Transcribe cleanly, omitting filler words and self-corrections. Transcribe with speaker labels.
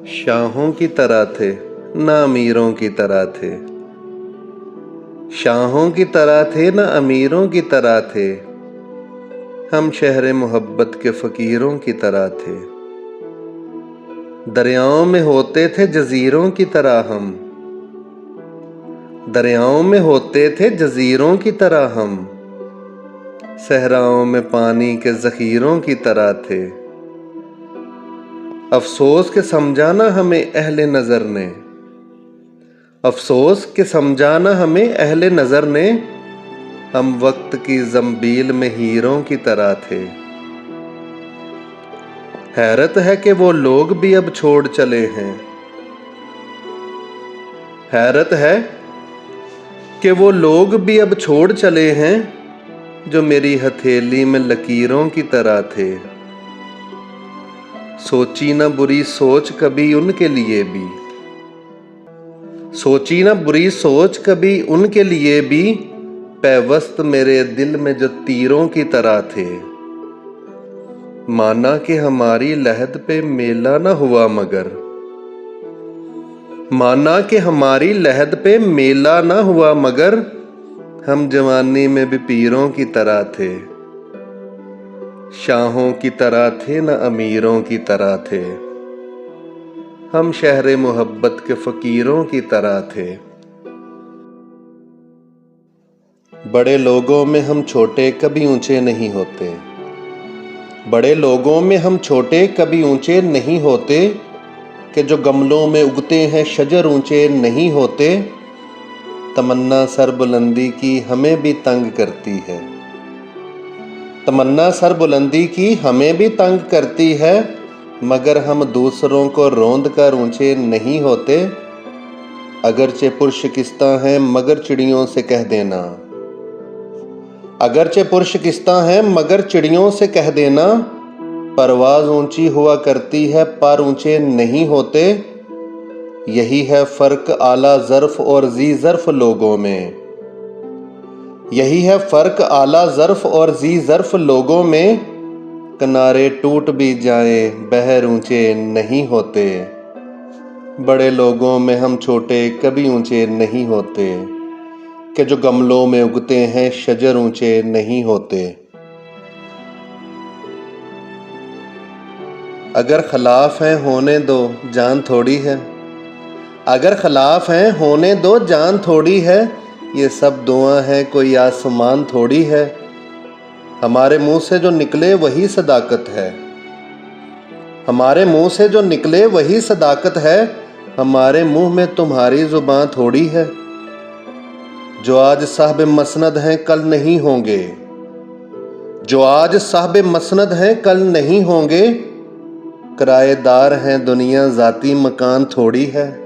Speaker 1: शाहों की तरह थे न अमीरों की तरह थे, शाहों की तरह थे न अमीरों की तरह थे, हम शहर मोहब्बत के फ़कीरों की तरह थे। दरियाओं में होते थे जज़ीरों की तरह हम, दरियाओं में होते थे जज़ीरों की तरह हम, सहराओं में पानी के ज़ख़ीरों की तरह थे। अफ़सोस के समझाना हमें अहले नज़र ने, अफ़सोस के समझाना हमें अहले नज़र ने, हम वक्त की ज़ंबील में हीरों की तरह थे। हैरत है कि वो लोग भी अब छोड़ चले हैं, हैरत है कि वो लोग भी अब छोड़ चले हैं, जो मेरी हथेली में लकीरों की तरह थे। सोची न बुरी सोच कभी उनके लिए भी, सोची न बुरी सोच कभी उनके लिए भी, पैवस्त मेरे दिल में जो तीरों की तरह थे। माना कि हमारी लहद पे मेला न हुआ मगर, माना कि हमारी लहद पे मेला न हुआ मगर, हम जवानी में भी पीरों की तरह थे। शाहों की तरह थे न अमीरों की तरह थे, हम शहर मोहब्बत के फ़कीरों की तरह थे। बड़े लोगों में हम छोटे कभी ऊंचे नहीं होते, बड़े लोगों में हम छोटे कभी ऊंचे नहीं होते, कि जो गमलों में उगते हैं शजर ऊंचे नहीं होते। तमन्ना सर बुलंदी की हमें भी तंग करती है, तमन्ना सर बुलंदी की हमें भी तंग करती है, मगर हम दूसरों को रौंद कर ऊंचे नहीं होते। अगरचे पुरशिकस्ता हैं मगर चिड़ियों से कह देना, अगरचे पुरशिकस्ता हैं मगर चिड़ियों से कह देना, परवाज़ ऊंची हुआ करती है पर ऊंचे नहीं होते। यही है फ़र्क आला ज़र्फ़ और ज़ी ज़र्फ़ लोगों में, यही है फ़र्क आला ज़र्फ़ और ज़ी ज़र्फ़ लोगों में, किनारे टूट भी जाएं बहर ऊंचे नहीं होते। बड़े लोगों में हम छोटे कभी ऊंचे नहीं होते, कि जो गमलों में उगते हैं शजर ऊंचे नहीं होते। अगर खिलाफ हैं होने दो जान थोड़ी है, अगर खिलाफ हैं होने दो जान थोड़ी है, ये सब दुआ है कोई आसमान थोड़ी है। हमारे मुंह से जो निकले वही सदाकत है, हमारे मुंह से जो निकले वही सदाकत है, हमारे मुंह में तुम्हारी ज़ुबान थोड़ी है। जो आज साहब मसनद हैं कल नहीं होंगे, जो आज साहब मसनद हैं कल नहीं होंगे, किराएदार हैं दुनिया ज़ाती मकान थोड़ी है।